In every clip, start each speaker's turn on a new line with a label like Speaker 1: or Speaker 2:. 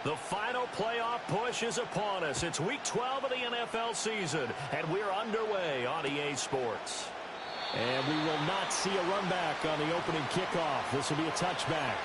Speaker 1: The final playoff push is upon us. It's Week 12 of the NFL season, and we're underway on EA Sports.
Speaker 2: And we will not see a run back on the opening kickoff. This will be a touchback.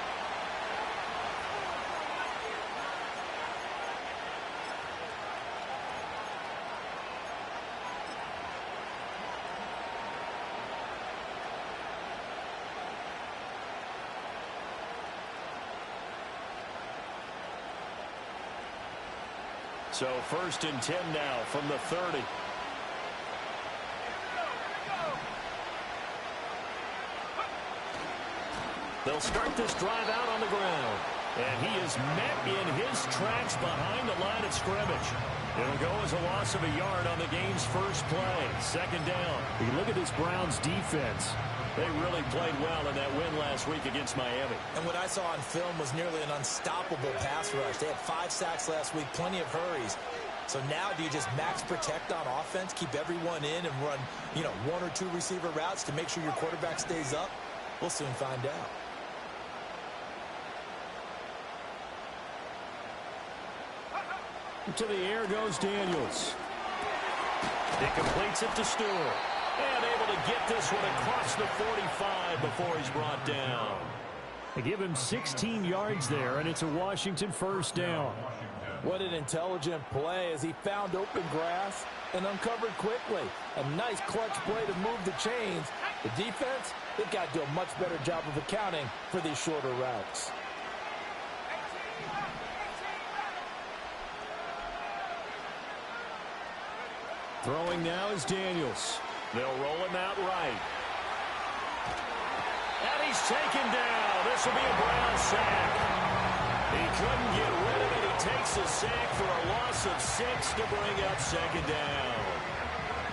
Speaker 1: So 1st and 10 now from the 30. They'll start this drive out on the ground. And he is met in his tracks behind the line of scrimmage. It'll go as a loss of a yard on the game's first play. 2nd down.
Speaker 2: You look at this Browns defense.
Speaker 1: They really played well in that win last week against Miami.
Speaker 3: And what I saw on film was nearly an unstoppable pass rush. They had 5 sacks last week, plenty of hurries. So now do you just max protect on offense, keep everyone in and run, 1 or 2 receiver routes to make sure your quarterback stays up? We'll soon find out.
Speaker 2: To the air goes Daniels.
Speaker 1: He completes it to Stewart. And able to get this one across the 45 before he's brought down.
Speaker 2: They give him 16 yards there, and it's a Washington 1st down.
Speaker 3: What an intelligent play as he found open grass and uncovered quickly. A nice clutch play to move the chains. The defense, they've got to do a much better job of accounting for these shorter routes.
Speaker 2: Throwing now is Daniels.
Speaker 1: They'll roll him out right. And he's taken down. This will be a Brown sack. He couldn't get rid of it. He takes a sack for a loss of 6 to bring up 2nd down.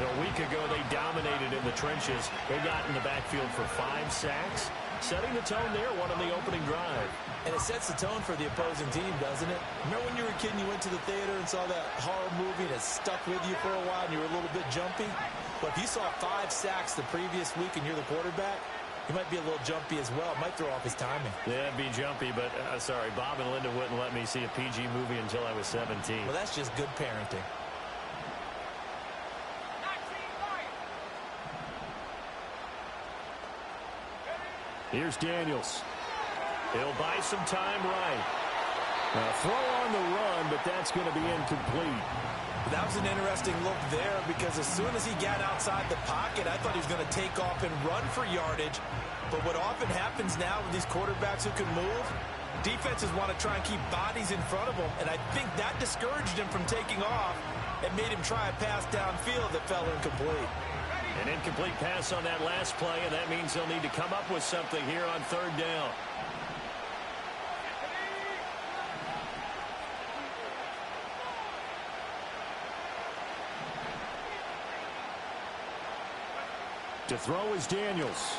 Speaker 1: A week ago, they dominated in the trenches. They got in the backfield for 5 sacks, setting the tone there, one on the opening drive.
Speaker 3: And it sets the tone for the opposing team, doesn't it? Remember when you were a kid and you went to the theater and saw that horror movie and it stuck with you for a while and you were a little bit jumpy? But if you saw 5 sacks the previous week and you're the quarterback, he might be a little jumpy as well. It might throw off his timing.
Speaker 1: Yeah, it'd be jumpy, but sorry, Bob and Linda wouldn't let me see a PG movie until I was 17.
Speaker 3: Well, that's just good parenting.
Speaker 2: Here's Daniels.
Speaker 1: He'll buy some time right.
Speaker 2: Throw on the run, but that's going to be incomplete.
Speaker 3: That was an interesting look there because as soon as he got outside the pocket, I thought he was going to take off and run for yardage. But what often happens now with these quarterbacks who can move, defenses want to try and keep bodies in front of them. And I think that discouraged him from taking off and made him try a pass downfield that fell incomplete.
Speaker 1: An incomplete pass on that last play, and that means they'll need to come up with something here on 3rd down.
Speaker 2: To throw is Daniels.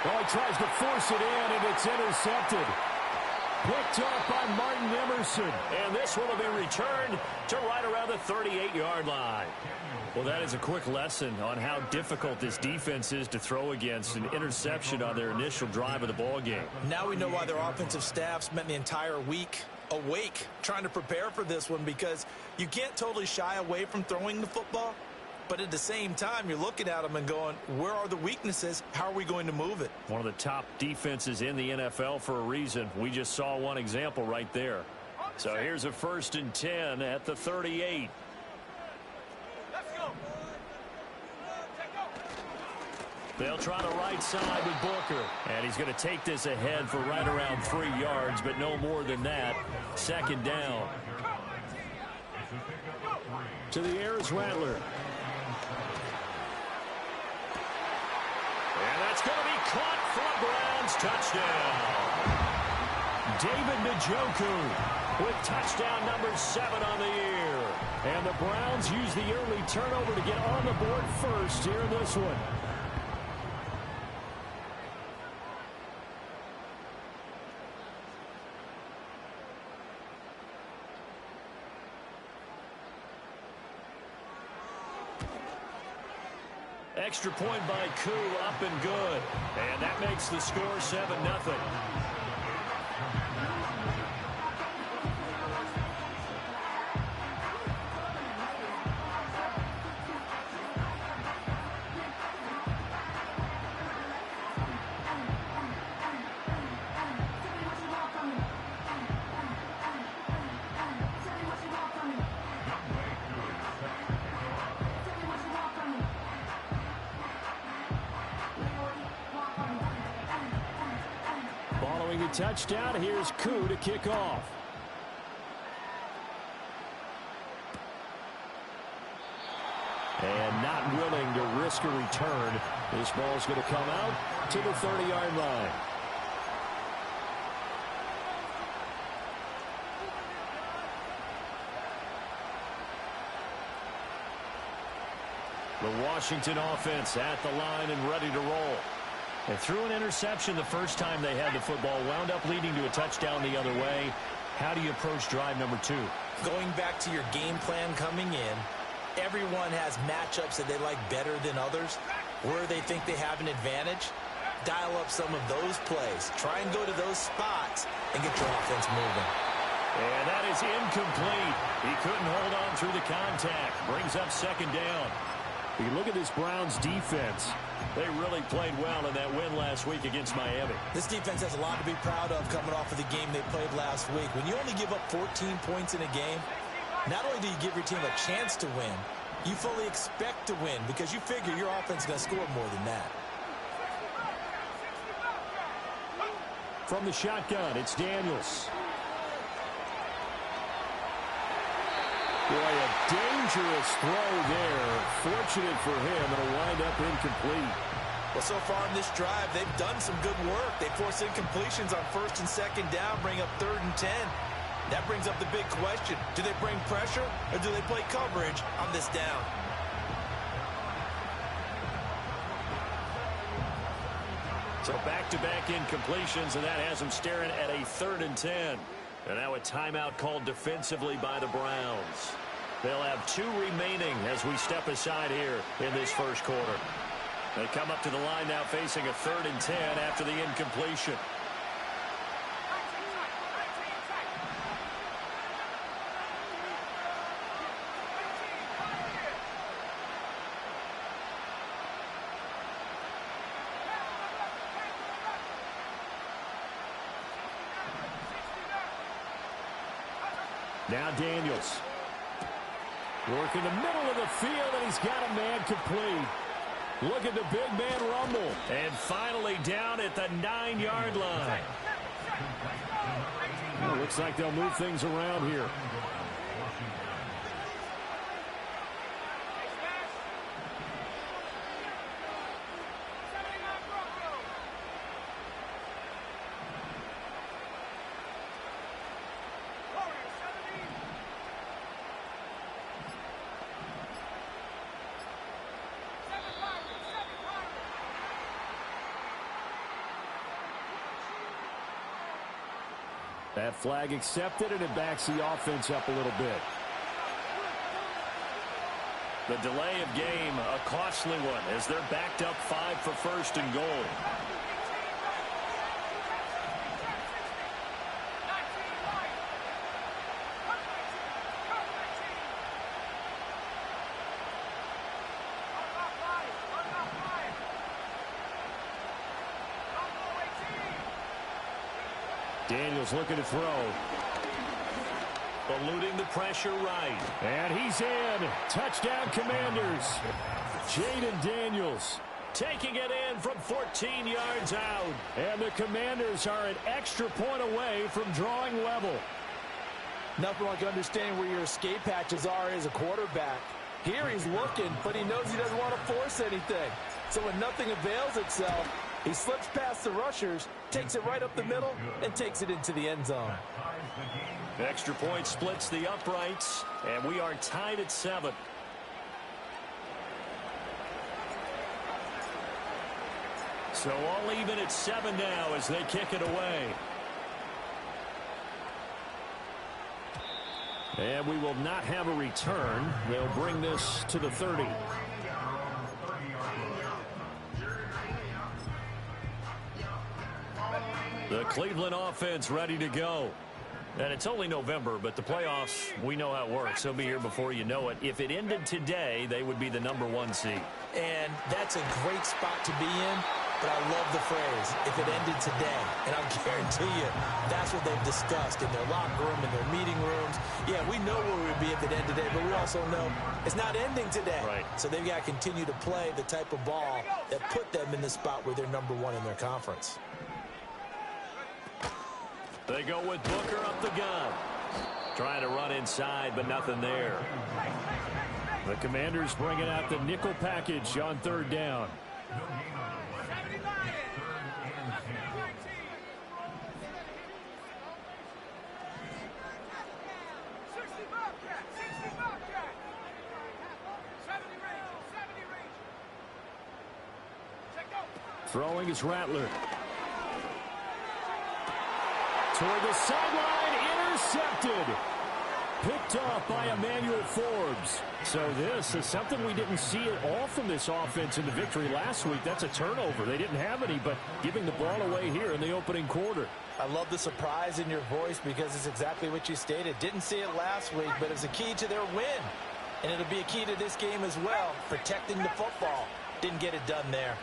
Speaker 2: Oh, he tries to force it in, and it's intercepted. Picked up by Martin Emerson.
Speaker 1: And this one will be returned to right around the 38-yard line. Well, that is a quick lesson on how difficult this defense is to throw against. An interception on their initial drive of the ball game.
Speaker 3: Now we know why their offensive staff spent the entire week awake trying to prepare for this one, because you can't totally shy away from throwing the football. But at the same time, you're looking at them and going, where are the weaknesses? How are we going to move it?
Speaker 1: One of the top defenses in the NFL for a reason. We just saw one example right there. So here's a 1st and 10 at the 38. They'll try the right side with Booker. And he's going to take this ahead for right around 3 yards, but no more than that. 2nd down.
Speaker 2: To the air is Rattler.
Speaker 1: And that's going to be caught for a Browns touchdown.
Speaker 2: David Njoku
Speaker 1: with touchdown number 7 on the year.
Speaker 2: And the Browns use the early turnover to get on the board first here in this one.
Speaker 1: Extra point by Koo, up and good. And that makes the score 7-0.
Speaker 2: touchdown. Here's Koo to kick off. And not willing to risk a return. This ball's going to come out to the 30-yard line. The Washington offense at the line and ready to roll. They threw an interception the first time they had the football, wound up leading to a touchdown the other way. How do you approach drive number 2?
Speaker 3: Going back to your game plan coming in, everyone has matchups that they like better than others, where they think they have an advantage. Dial up some of those plays. Try and go to those spots and get your offense moving.
Speaker 1: And that is incomplete. He couldn't hold on through the contact. Brings up second down.
Speaker 2: You look at this Browns defense.
Speaker 1: They really played well in that win last week against Miami.
Speaker 3: This defense has a lot to be proud of coming off of the game they played last week. When you only give up 14 points in a game, not only do you give your team a chance to win, you fully expect to win because you figure your offense is going to score more than that.
Speaker 2: From the shotgun, it's Daniels. Boy, a dangerous throw there. Fortunate for him, it'll wind up incomplete.
Speaker 3: Well, so far in this drive, they've done some good work. They force incompletions on first and second down, bring up 3rd and 10. That brings up the big question. Do they bring pressure or do they play coverage on this down?
Speaker 1: So back-to-back incompletions, and that has them staring at a 3rd and 10. And now a timeout called defensively by the Browns. They'll have 2 remaining as we step aside here in this first quarter. They come up to the line now facing a 3rd and 10 after the incompletion.
Speaker 2: Now Daniels. Work in the middle of the field, and he's got a man complete. Look at the big man rumble.
Speaker 1: And finally down at the 9-yard line.
Speaker 2: Well, looks like they'll move things around here. That flag accepted, and it backs the offense up a little bit.
Speaker 1: The delay of game, a costly one, as they're backed up 5 for 1st and goal.
Speaker 2: Daniels looking to throw.
Speaker 1: Eluding the pressure right.
Speaker 2: And he's in. Touchdown, Commanders. Jayden Daniels.
Speaker 1: Taking it in from 14 yards out.
Speaker 2: And the Commanders are an extra point away from drawing level.
Speaker 4: Nothing like understanding where your escape hatches are as a quarterback. Here he's looking, but he knows he doesn't want to force anything. So when nothing avails itself, he slips past the rushers, takes it right up the middle, and takes it into the end zone.
Speaker 1: Extra point splits the uprights, and we are tied at 7. So all even at 7 now as they kick it away.
Speaker 2: And we will not have a return. They'll bring this to the 30.
Speaker 1: The Cleveland offense ready to go. And it's only November, but the playoffs, we know how it works. They'll be here before you know it. If it ended today, they would be the #1 seed.
Speaker 3: And that's a great spot to be in, but I love the phrase, if it ended today. And I'll guarantee you, that's what they've discussed in their locker room, in their meeting rooms. Yeah, we know where we would be if it ended today, but we also know it's not ending today.
Speaker 1: Right.
Speaker 3: So they've got to continue to play the type of ball that put them in the spot where they're #1 in their conference.
Speaker 2: They go with Booker up the gun. Trying to run inside, but nothing there. The Commanders bringing out the nickel package on third down. Throwing is Rattler. Toward the sideline, intercepted. Picked off by Emmanuel Forbes. So this is something we didn't see at all from this offense in the victory last week. That's a turnover. They didn't have any, but giving the ball away here in the opening quarter.
Speaker 4: I love the surprise in your voice because it's exactly what you stated. Didn't see it last week, but it's a key to their win. And it'll be a key to this game as well, protecting the football. Didn't get it done there.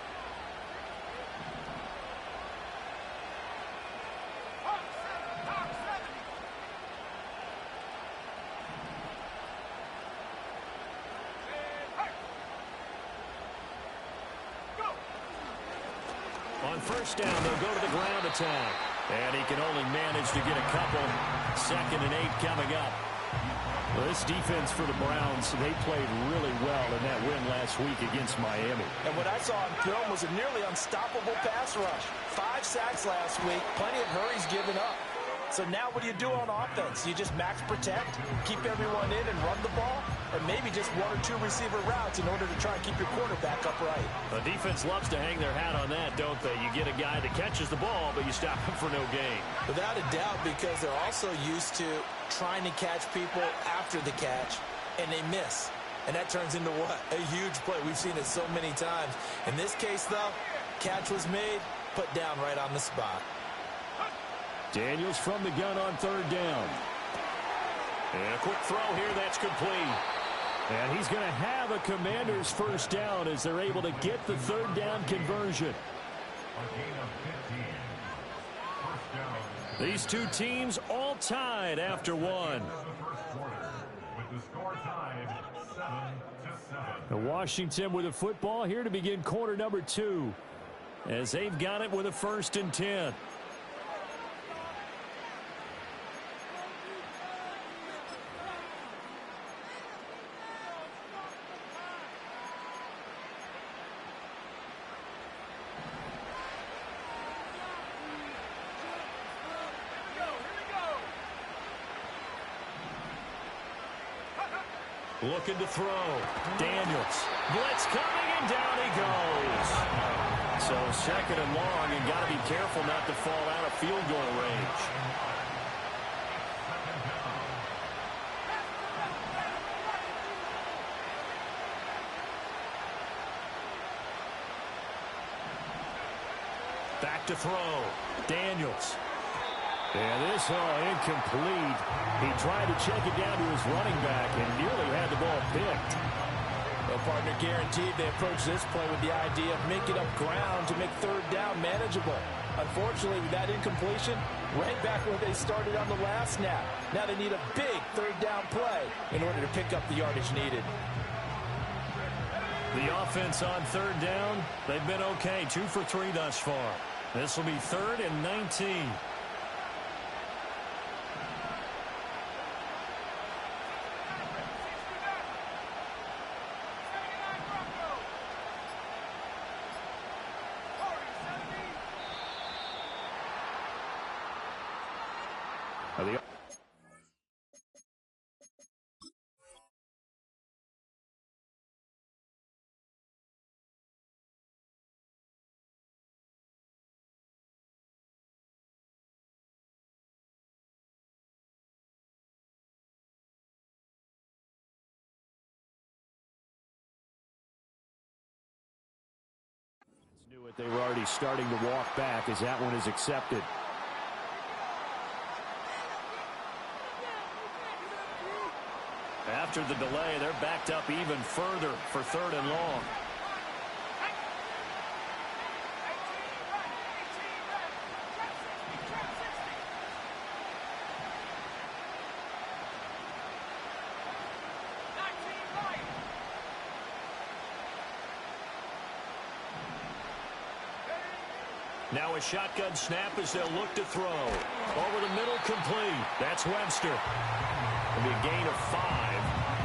Speaker 2: On first down, they'll go to the ground attack. And he can only manage to get a couple. 2nd and 8 coming up. Well, this defense for the Browns, they played really well in that win last week against Miami.
Speaker 4: And what I saw on film was a nearly unstoppable pass rush. 5 sacks last week, plenty of hurries given up. So now what do you do on offense? You just max protect, keep everyone in and run the ball, or maybe just 1 or 2 receiver routes in order to try and keep your quarterback upright.
Speaker 2: The defense loves to hang their hat on that, don't they? You get a guy that catches the ball, but you stop him for no gain.
Speaker 3: Without a doubt, because they're also used to trying to catch people after the catch, and they miss. And that turns into what? A huge play. We've seen it so many times. In this case, though, catch was made, put down right on the spot.
Speaker 2: Daniels from the gun on third down. And a quick throw here, that's complete. And he's going to have a Commanders first down as they're able to get the third down conversion. These two teams all tied after one. Washington with a football here to begin quarter number 2 as they've got it with a 1st and 10. Looking to throw. Daniels. Blitz coming, and down he goes. So 2nd and long, and got to be careful not to fall out of field goal range. Back to throw. Daniels. And this incomplete. He tried to check it down to his running back and nearly had the ball picked.
Speaker 4: Well, partner, guaranteed they approach this play with the idea of making up ground to make third down manageable. Unfortunately, with that incompletion, right back where they started on the last snap. Now they need a big third down play in order to pick up the yardage needed.
Speaker 2: The offense on third down, they've been okay. 2 for 3 thus far. This will be 3rd and 19. Knew it. They were already starting to walk back as that one is accepted. After the delay, they're backed up even further for 3rd and long.
Speaker 1: Now a shotgun snap as they'll look to throw. Over the middle, complete. That's Webster. It'll be a gain of 5,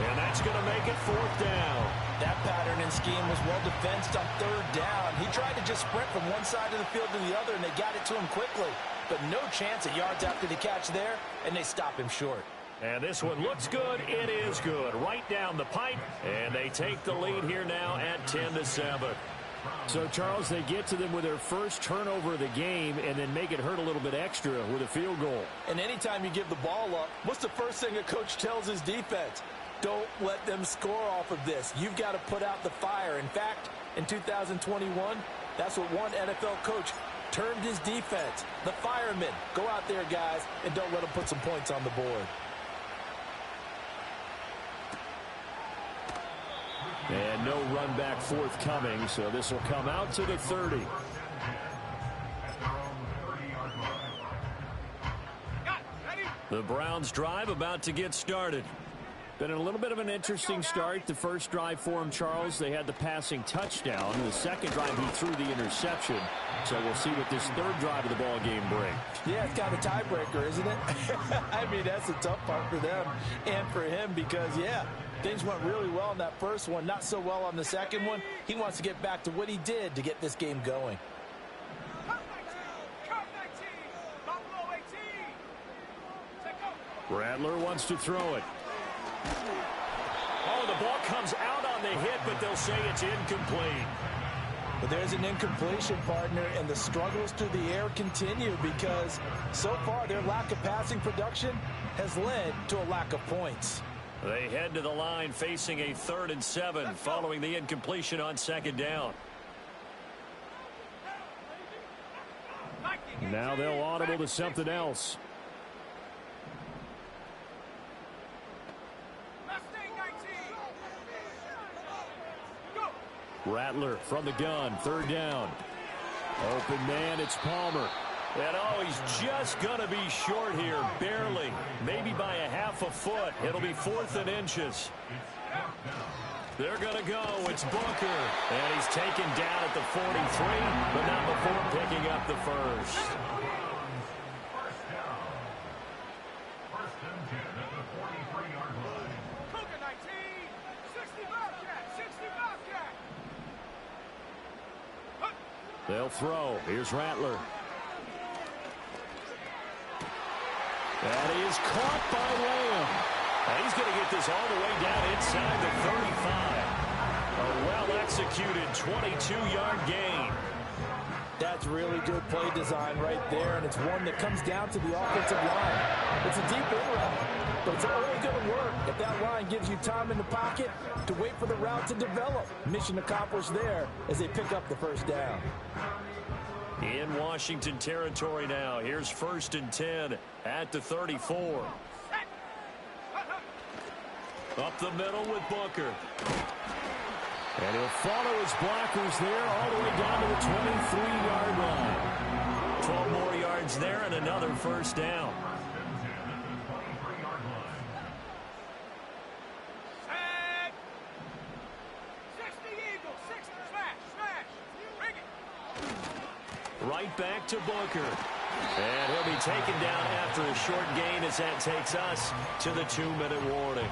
Speaker 1: and that's going to make it 4th down.
Speaker 3: That pattern and scheme was well defensed on 3rd down. He tried to just sprint from one side of the field to the other, and they got it to him quickly. But no chance at yards after the catch there, and they stop him short.
Speaker 1: And this one looks good. It is good. Right down the pipe, and they take the lead here now at 10-7.
Speaker 2: So, Charles, they get to them with their first turnover of the game and then make it hurt a little bit extra with a field goal.
Speaker 4: And anytime you give the ball up, what's the first thing a coach tells his defense? Don't let them score off of this. You've got to put out the fire. In fact, in 2021, that's what one NFL coach termed his defense. The firemen. Go out there, guys, and don't let them put some points on the board.
Speaker 2: And no run back forthcoming, so this will come out to the 30.
Speaker 1: The Browns drive about to get started.
Speaker 2: Been a little bit of an interesting start. The first drive for him, Charles, they had the passing touchdown. The second drive, he threw the interception. So we'll see what this third drive of the ball game brings.
Speaker 4: Yeah, it's kind of a tiebreaker, isn't it? I mean, that's the tough part for them and for him because, yeah, things went really well in that first one, not so well on the second one. He wants to get back to what he did to get this game going.
Speaker 2: Rattler wants to throw it.
Speaker 1: Oh, the ball comes out on the hit, but they'll say it's incomplete.
Speaker 4: But there's an incompletion, partner, and the struggles through the air continue because so far their lack of passing production has led to a lack of points.
Speaker 1: They head to the line facing a 3rd and 7 following the incompletion on 2nd down.
Speaker 2: Now they'll audible to something else. Rattler from the gun, 3rd down. Open man, it's Palmer.
Speaker 1: And oh, he's just going to be short here, barely. Maybe by a half a foot. It'll be 4th and inches. They're going to go. It's Booker. And he's taken down at the 43, but not before picking up the first.
Speaker 2: They'll throw. Here's Rattler.
Speaker 1: That is caught by Lamb. And he's going to get this all the way down inside the 35. A well-executed 22-yard gain.
Speaker 4: That's really good play design right there, and it's one that comes down to the offensive line. It's a deep in route, but it's only going to work if that line gives you time in the pocket to wait for the route to develop. Mission accomplished there as they pick up the first down.
Speaker 1: In Washington territory now. Here's 1st and 10 at the 34. Up the middle with Booker.
Speaker 2: And he'll follow his blockers there all the way down to the 23-yard line.
Speaker 1: 12 more yards there and another 1st down. Right back to Booker. And he'll be taken down after a short gain as that takes us to the 2-minute warning.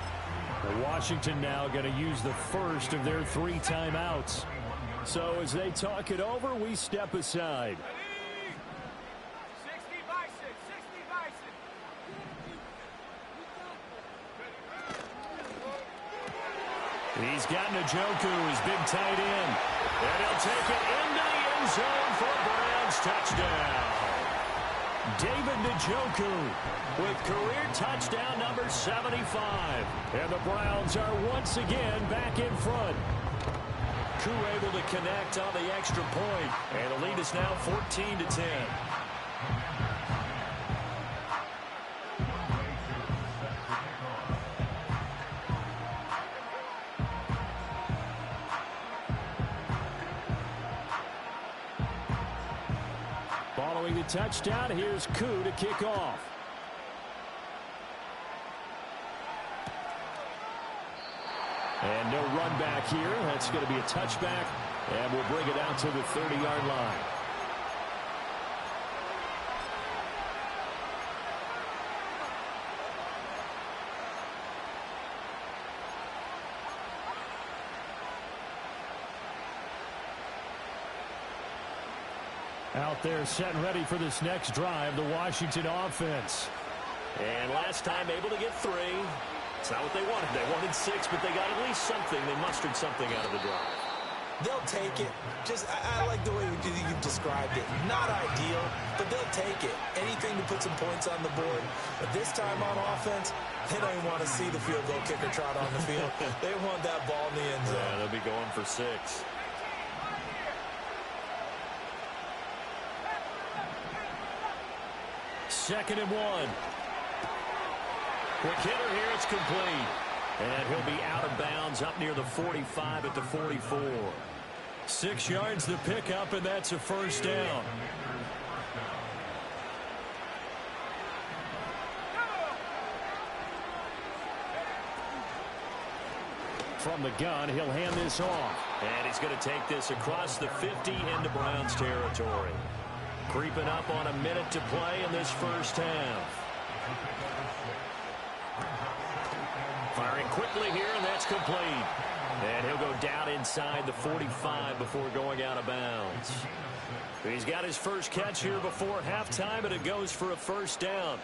Speaker 2: Washington now going to use the first of their 3 timeouts. So as they talk it over, we step aside.
Speaker 1: He's got Njoku, his big tight end. And he'll take it into the end zone for a Browns touchdown. David Njoku with career touchdown number 75.
Speaker 2: And the Browns are once again back in front.
Speaker 1: Koo able to connect on the extra point. And the lead is now 14-10.
Speaker 2: Following the touchdown, here's Koo to kick off. And no run back here. That's going to be a touchback, and we'll bring it out to the 30-yard line. Out there set and ready for this next drive, the Washington offense.
Speaker 1: And last time able to get 3. It's not what they wanted. They wanted 6, but they got at least something. They mustered something out of the drive.
Speaker 3: They'll take it. I like the way you've described it. Not ideal, but they'll take it. Anything to put some points on the board. But this time on offense, they don't even want to see the field goal kicker trot on the field. They want that ball in the end zone.
Speaker 1: Yeah, they'll be going for 6.
Speaker 2: Second and 1.
Speaker 1: Quick hitter here, it's complete. And he'll be out of bounds up near the 45 at the 44.
Speaker 2: 6 yards to pick up, and that's a first down. From the gun, he'll hand this off.
Speaker 1: And he's going to take this across the 50 into Browns territory. Creeping up on a minute to play in this first half. Firing quickly here, and that's complete. And he'll go down inside the 45 before going out of bounds. He's got his first catch here before halftime, and it goes for a first down.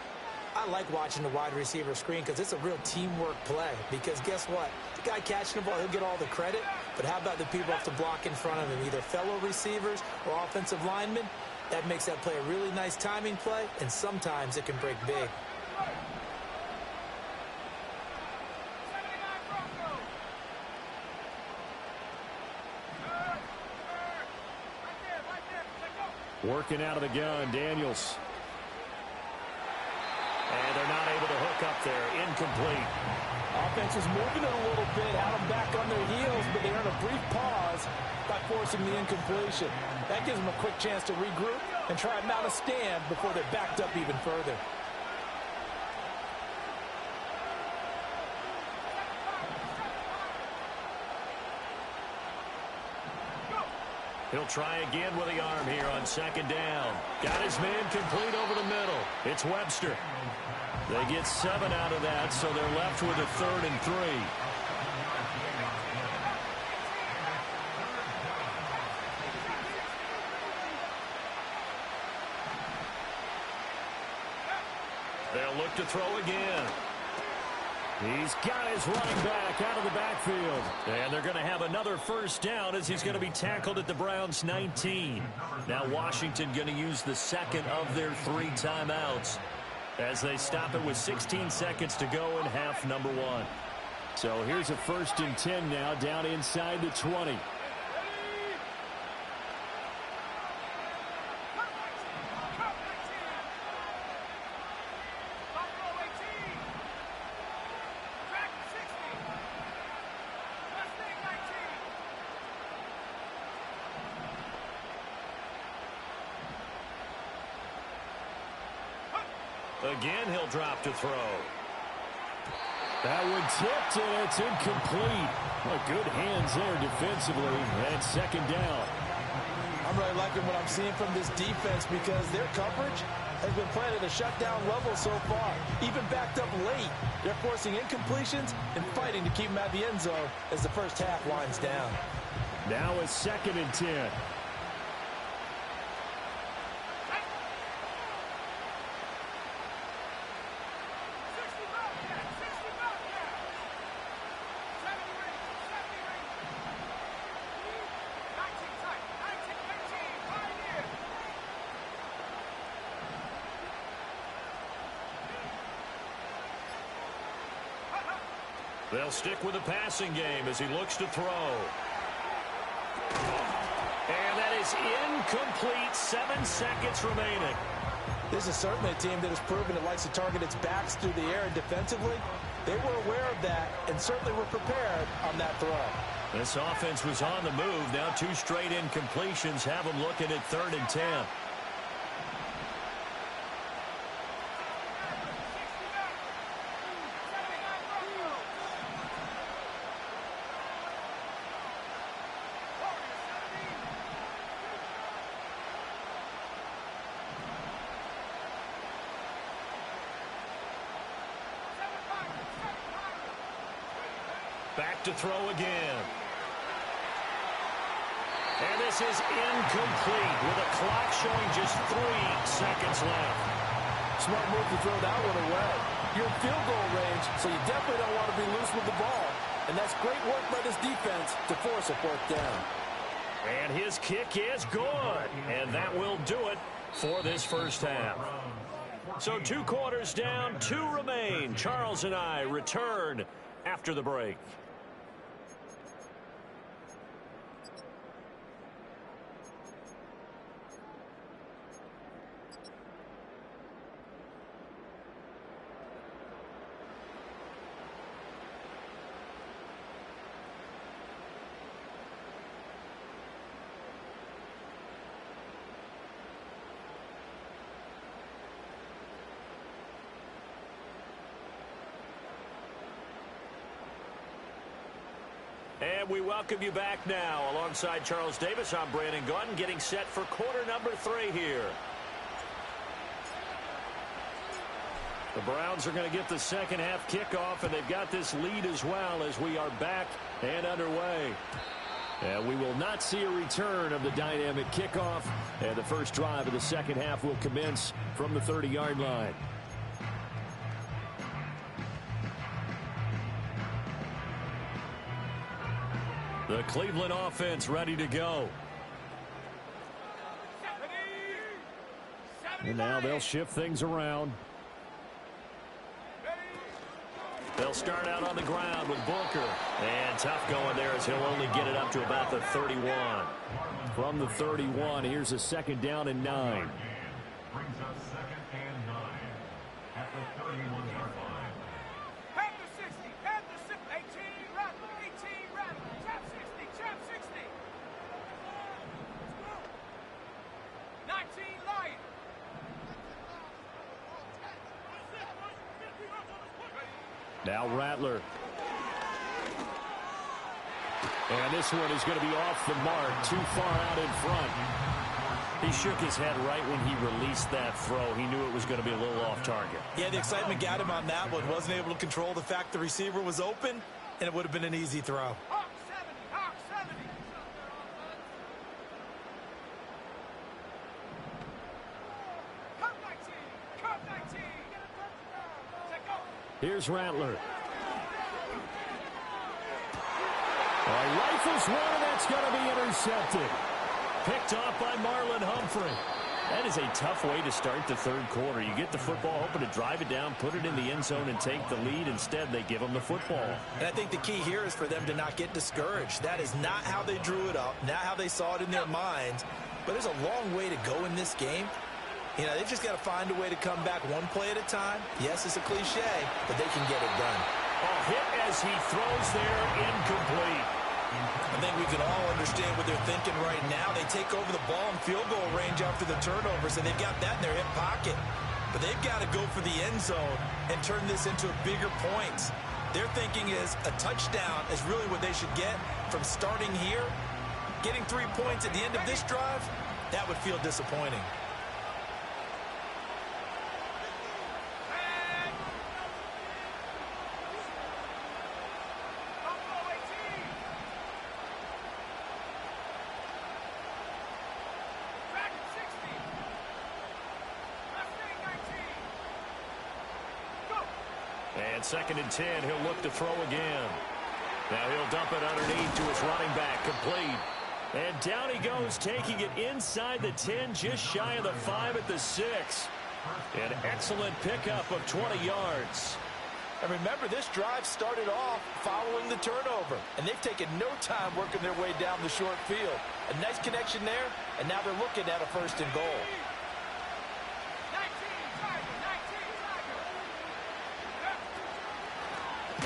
Speaker 4: I like watching the wide receiver screen because it's a real teamwork play. Because guess what? The guy catching the ball, he'll get all the credit. But how about the people have to block in front of him, either fellow receivers or offensive linemen? That makes that play a really nice timing play, and sometimes it can break big.
Speaker 2: Working out of the gun, Daniels.
Speaker 1: And they're not able to hook up there. Incomplete.
Speaker 4: Offense is moving it a little bit, had them back on their heels, but they earn a brief pause by forcing the incompletion. That gives them a quick chance to regroup and try and mount a stand before they're backed up even further.
Speaker 1: He'll try again with the arm here on second down. Got his man complete over the middle. It's Webster. They get 7 out of that, so they're left with a 3rd and 3. They'll look to throw again.
Speaker 2: He's got his running back out of the backfield.
Speaker 1: And they're going to have another first down as he's going to be tackled at the Browns' 19. Now Washington going to use the second of their 3 timeouts as they stop it with 16 seconds to go in half number 1.
Speaker 2: So here's a 1st and 10 now down inside the 20.
Speaker 1: Again, he'll drop to throw.
Speaker 2: That one tipped, and it's incomplete. Well, good hands there defensively, and second down.
Speaker 4: I'm really liking what I'm seeing from this defense because their coverage has been playing at a shutdown level so far. Even backed up late, they're forcing incompletions and fighting to keep them at the end zone as the first half winds down.
Speaker 2: Now a 2nd and 10.
Speaker 1: They'll stick with the passing game as he looks to throw. And that is incomplete. 7 seconds remaining.
Speaker 4: This is certainly a team that has proven it likes to target its backs through the air and defensively. They were aware of that and certainly were prepared on that throw.
Speaker 1: This offense was on the move. Now 2 straight incompletions have them looking at 3rd and 10. Back to throw again. And this is incomplete with a clock showing just 3 seconds left.
Speaker 4: Smart move to throw that one away. You're in field goal range, so you definitely don't want to be loose with the ball. And that's great work by this defense to force a fourth down.
Speaker 1: And his kick is good. And that will do it for this first half. So 2 quarters down, 2 remain. Charles and I return after the break. And we welcome you back now. Alongside Charles Davis, I'm Brandon Gaudin, getting set for quarter number 3 here. The Browns are going to get the second half kickoff, and they've got this lead as well as we are back and underway. And we will not see a return of the dynamic kickoff, and the first drive of the second half will commence from the 30-yard line. The Cleveland offense ready to go. And now they'll shift things around. They'll start out on the ground with Booker. And tough going there as he'll only get it up to about the 31. From the 31, here's a second down and 9.
Speaker 5: Brings up second and 9 at the 31-yard line.
Speaker 6: Head to 60, head to 6, 18, rattle, 18, rattle, trap 60, trap 60. 19, Lion.
Speaker 2: Now Rattler. And this one is going to be off the mark, too far out in front.
Speaker 1: He shook his head right when he released that throw. He knew it was going to be a little off target.
Speaker 3: Yeah, the excitement got him on that one. Wasn't able to control the fact the receiver was open, and it would have been an easy throw.
Speaker 6: Hawk 70, Hawk 70. Cup 19, Cup 19. Take off.
Speaker 2: Here's Rattler. Rifles one, and that's going to be intercepted.
Speaker 1: Picked off by Marlon Humphrey. That is a tough way to start the third quarter. You get the football, hoping to drive it down, put it in the end zone, and take the lead. Instead, they give them the football.
Speaker 3: And I think the key here is for them to not get discouraged. That is not how they drew it up, not how they saw it in their minds. But there's a long way to go in this game. You know, they've just got to find a way to come back one play at a time. Yes, it's a cliche, but they can get it done.
Speaker 1: Hit as he throws there, incomplete.
Speaker 3: I think we can all understand what they're thinking right now. They take over the ball in field goal range after the turnovers, and they've got that in their hip pocket. But they've got to go for the end zone and turn this into bigger points. Their thinking is a touchdown is really what they should get from starting here. Getting 3 points at the end of this drive, that would feel disappointing.
Speaker 1: And second and 10, he'll look to throw again. Now he'll dump it underneath to his running back, complete. And down he goes, taking it inside the 10, just shy of the 5 at the 6. An excellent pickup of 20 yards.
Speaker 4: And remember, this drive started off following the turnover, and they've taken no time working their way down the short field. A nice connection there, and now they're looking at a first and goal.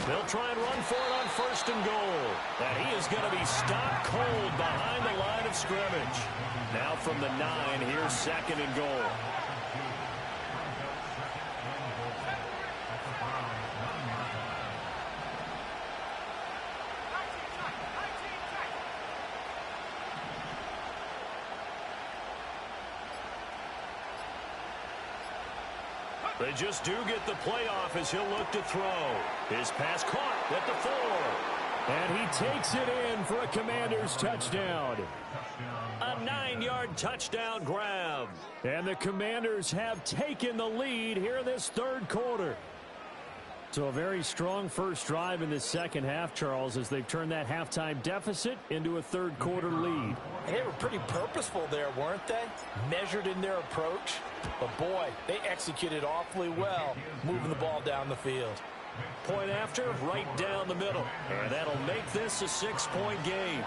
Speaker 1: They'll try and run for it on first and goal. And he is going to be stopped cold behind the line of scrimmage. Now from the 9, here's second and goal. They just do get the playoff as he'll look to throw. His pass caught at the 4.
Speaker 2: And he takes it in for a Commanders touchdown.
Speaker 1: A 9-yard touchdown grab.
Speaker 2: And the Commanders have taken the lead here in this third quarter. So a very strong first drive in the second half, Charles, as they've turned that halftime deficit into a third quarter lead.
Speaker 4: And they were pretty purposeful there, weren't they? Measured in their approach. But boy, they executed awfully well, moving the ball down the field.
Speaker 1: Point after, right down the middle. And that'll make this a 6-point game.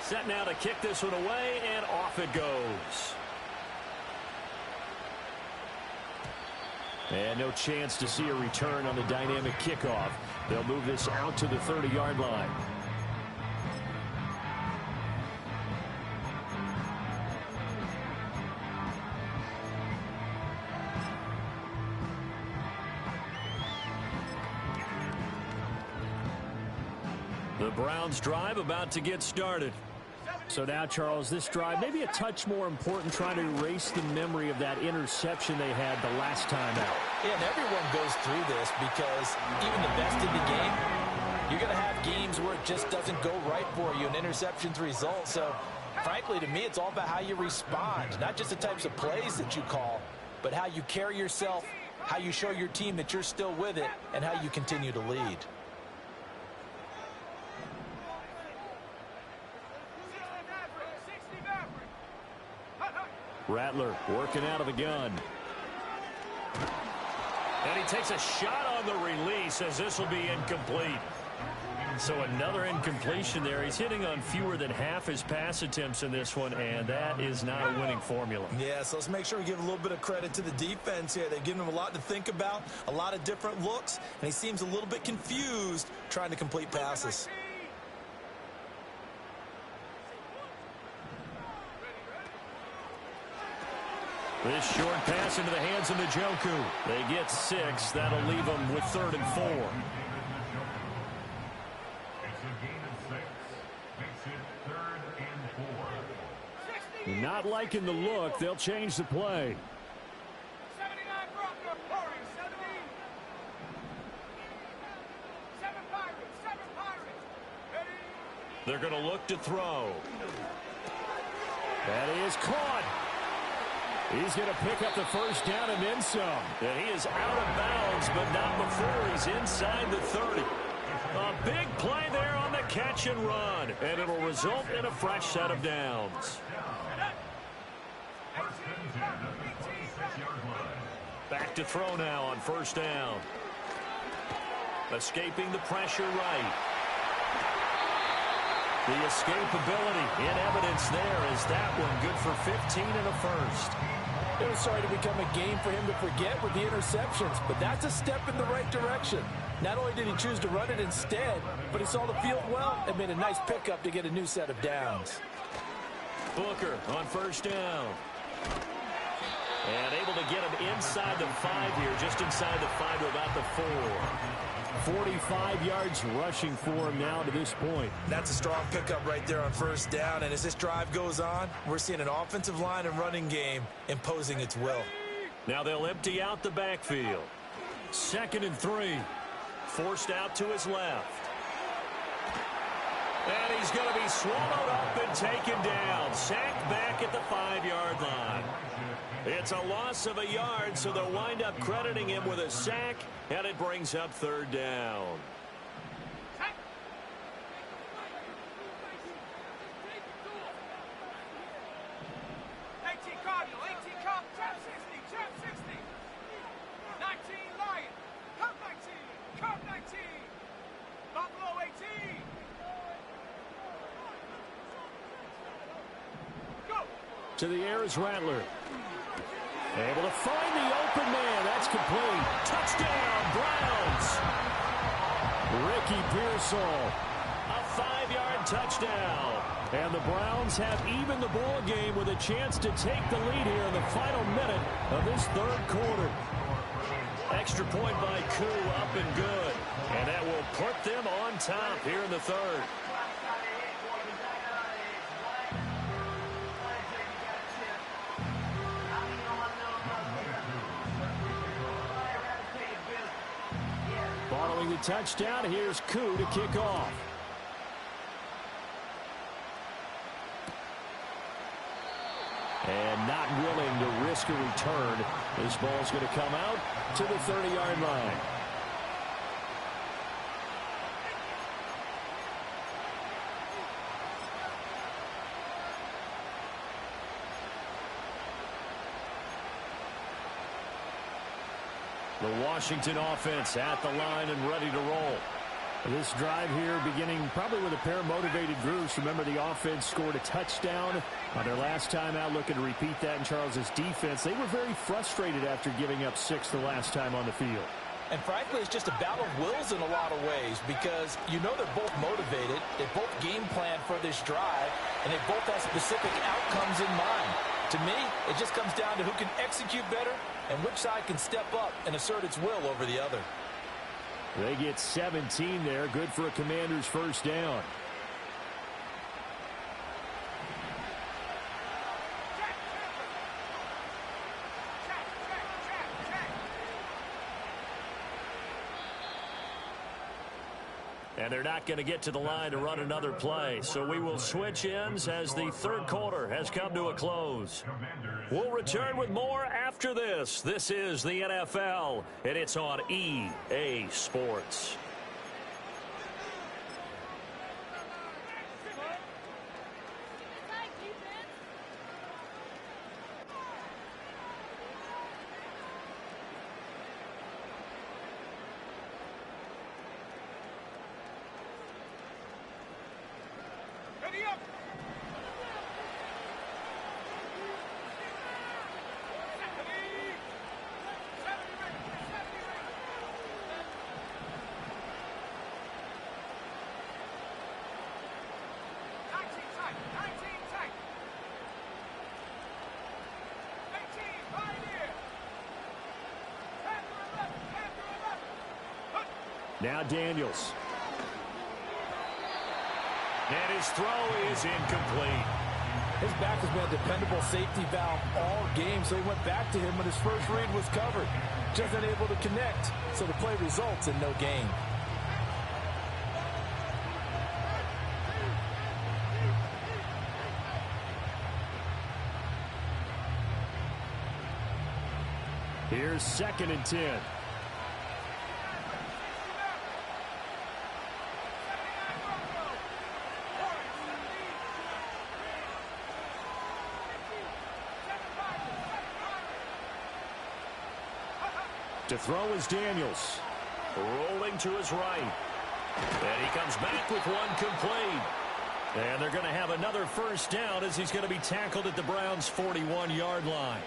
Speaker 1: Set now to kick this one away, and off it goes.
Speaker 2: And no chance to see a return on the dynamic kickoff. They'll move this out to the 30-yard line.
Speaker 1: The Browns drive about to get started.
Speaker 2: So now, Charles, this drive maybe a touch more important, trying to erase the memory of that interception they had the last time out.
Speaker 4: Yeah, and everyone goes through this because even the best in the game, you're going to have games where it just doesn't go right for you and interceptions result. So, frankly, to me, it's all about how you respond, not just the types of plays that you call, but how you carry yourself, how you show your team that you're still with it, and how you continue to lead.
Speaker 2: Rattler working out of the gun.
Speaker 1: And he takes a shot on the release as this will be incomplete. So another incompletion there. He's hitting on fewer than half his pass attempts in this one, and that is not a winning formula.
Speaker 3: Yeah, so let's make sure we give a little bit of credit to the defense here. They've given him a lot to think about, a lot of different looks, and he seems a little bit confused trying to complete passes.
Speaker 1: This short pass into the hands of Njoku. They get 6. That'll leave them with 3rd and 4.
Speaker 5: It's a gain of 6. Makes it 3rd and 4.
Speaker 2: Not liking the look. They'll change the play.
Speaker 6: 79 Broncos, Warriors, 70. 7 Pirates, 7 Pirates. Ready?
Speaker 1: They're going to look to throw.
Speaker 2: That is caught. He's going to pick up the first down and then some.
Speaker 1: And he is out of bounds, but not before he's inside the 30. A big play there on the catch and run, and it'll result in a fresh set of downs. Back to throw now on first down. Escaping the pressure right. The escapability in evidence there is that one good for 15 and a first.
Speaker 4: It was starting to become a game for him to forget with the interceptions, but that's a step in the right direction. Not only did he choose to run it instead, but he saw the field well and made a nice pickup to get a new set of downs.
Speaker 1: Booker on first down. And able to get him inside the 5 here, just inside the 5 to about the 4.
Speaker 2: 45 yards rushing for him now to this point.
Speaker 3: That's a strong pickup right there on first down, and as this drive goes on, we're seeing an offensive line and running game imposing its will.
Speaker 1: Now they'll empty out the backfield. 2nd and 3. Forced out to his left. And he's going to be swallowed up and taken down. Sacked back at the 5-yard line. It's a loss of a yard, so they'll wind up crediting him with a sack, and it brings up 3rd down.
Speaker 6: 18 Cardinal, 18 Cop, Trap 60, Trap 60. 19 Lion, Cop 19, Cop 19. Buffalo 18. Go.
Speaker 2: To the air is Rattler. Able to find the open man. That's complete.
Speaker 1: Touchdown, Browns.
Speaker 2: Ricky Pearsall.
Speaker 1: A 5-yard touchdown.
Speaker 2: And the Browns have evened the ball game with a chance to take the lead here in the final minute of this third quarter.
Speaker 1: Extra point by Koo, up and good. And that will put them on top here in the 3rd.
Speaker 2: Throwing the touchdown, here's Koo to kick off. And not willing to risk a return. This ball's going to come out to the 30-yard line. The Washington offense at the line and ready to roll. This drive here beginning probably with a pair of motivated groups. Remember, the offense scored a touchdown on their last time out, looking to repeat that in Charles's defense. They were very frustrated after giving up 6 the last time on the field.
Speaker 4: And frankly, it's just a battle of wills in a lot of ways because you know they're both motivated. They both game plan for this drive, and they both have specific outcomes in mind. To me, it just comes down to who can execute better and which side can step up and assert its will over the other.
Speaker 2: They get 17 there. Good for a Commanders first down. And they're not going to get to the line to run another play. So we will switch ends as the third quarter has come to a close. We'll return with more after this. This is the NFL, and it's on EA Sports. Now Daniels. And his throw is incomplete.
Speaker 4: His back has been a dependable safety valve all game, so he went back to him when his first read was covered. Just unable to connect, so the play results in no gain.
Speaker 2: Here's 2nd and 10. To throw is Daniels. Rolling to his right. And he comes back with one complete. And they're going to have another first down as he's going to be tackled at the Browns' 41-yard line.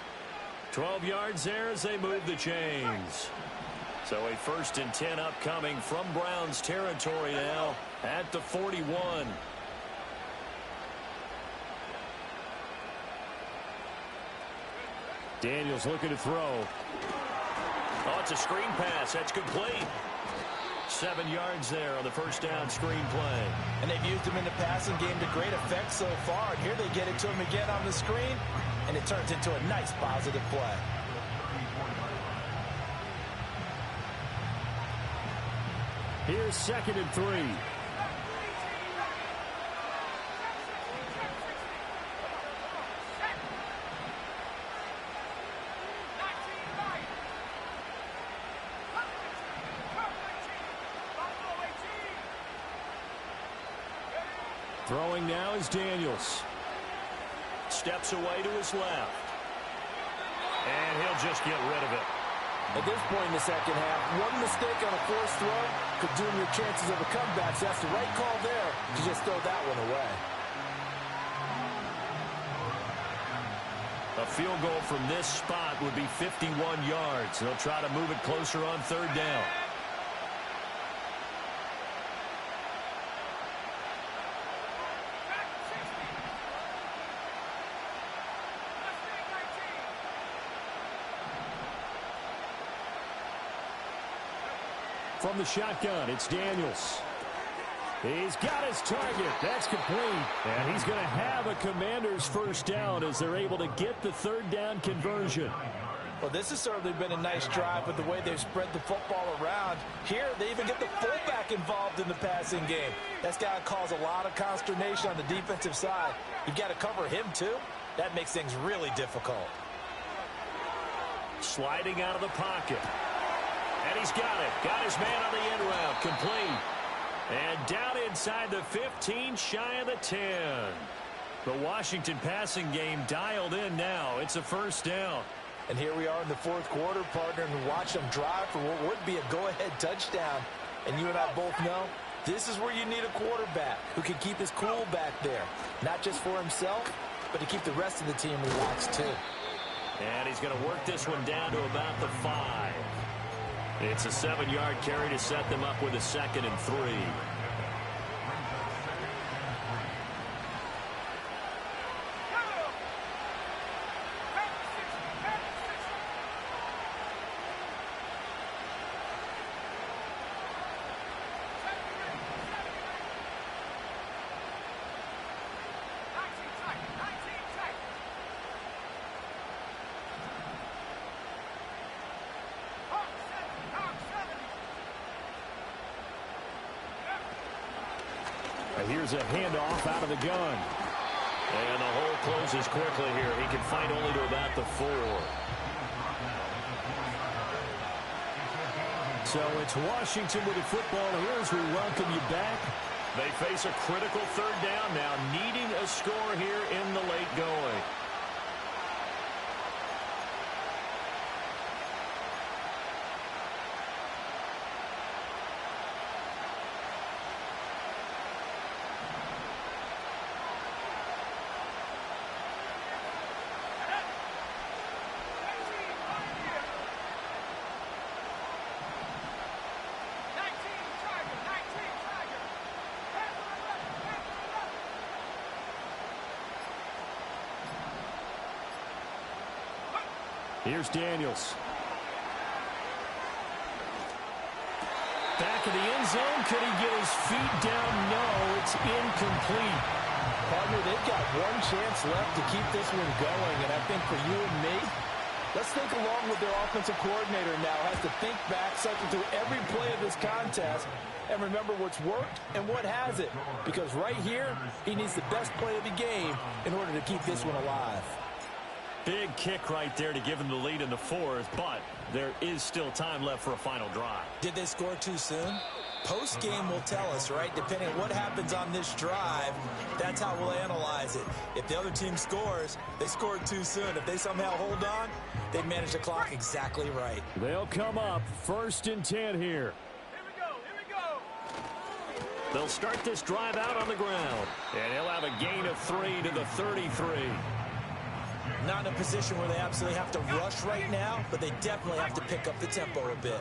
Speaker 2: 12 yards there as they move the chains. So a 1st and 10 upcoming from Browns territory now at the 41. Daniels looking to throw. Oh, it's a screen pass. That's complete. 7 yards there on the first down screen play.
Speaker 4: And they've used him in the passing game to great effect so far. And here they get it to him again on the screen, and it turns into a nice positive play.
Speaker 2: Here's 2nd and 3. Throwing now is Daniels. Steps away to his left. And he'll just get rid of it.
Speaker 4: At this point in the second half, one mistake on a forced throw could doom your chances of a comeback. So that's the right call there to just throw that one away.
Speaker 2: A field goal from this spot would be 51 yards. They'll try to move it closer on 3rd down. From the shotgun, it's Daniels. He's got his target. That's complete. And he's going to have a Commanders first down as they're able to get the 3rd down conversion.
Speaker 4: Well, this has certainly been a nice drive with the way they've spread the football around. Here, they even get the fullback involved in the passing game. That's got to cause a lot of consternation on the defensive side. You've got to cover him, too. That makes things really difficult.
Speaker 2: Sliding out of the pocket. And he's got it. Got his man on the end route. Complete. And down inside the 15, shy of the 10. The Washington passing game dialed in now. It's a first down.
Speaker 4: And here we are in the fourth quarter, partner, and watch them drive for what would be a go-ahead touchdown. And you and I both know this is where you need a quarterback who can keep his cool back there. Not just for himself, but to keep the rest of the team relaxed, too.
Speaker 2: And he's going to work this one down to about the 5. It's a 7-yard carry to set them up with a 2nd and 3. Here's a handoff out of the gun. And the hole closes quickly here. He can fight only to about the 4. So it's Washington with the football here as we welcome you back. They face a critical 3rd down now, needing a score here in the late going. Here's Daniels. Back of the end zone. Could he get his feet down? No, it's incomplete.
Speaker 4: Partner, they've got one chance left to keep this one going, and I think for you and me, let's think along with their offensive coordinator now. Has to think back, cycle through every play of this contest, and remember what's worked and what hasn't. Because right here, he needs the best play of the game in order to keep this one alive.
Speaker 2: Big kick right there to give him the lead in the 4th, but there is still time left for a final drive.
Speaker 3: Did they score too soon? Post-game will tell us, right? Depending on what happens on this drive, that's how we'll analyze it. If the other team scores, they scored too soon. If they somehow hold on, they manage the clock exactly right.
Speaker 2: They'll come up 1st and 10 here.
Speaker 6: Here we go, here we go.
Speaker 2: They'll start this drive out on the ground, and he'll have a gain of 3 to the 33.
Speaker 3: Not in a position where they absolutely have to rush right now, but they definitely have to pick up the tempo a bit.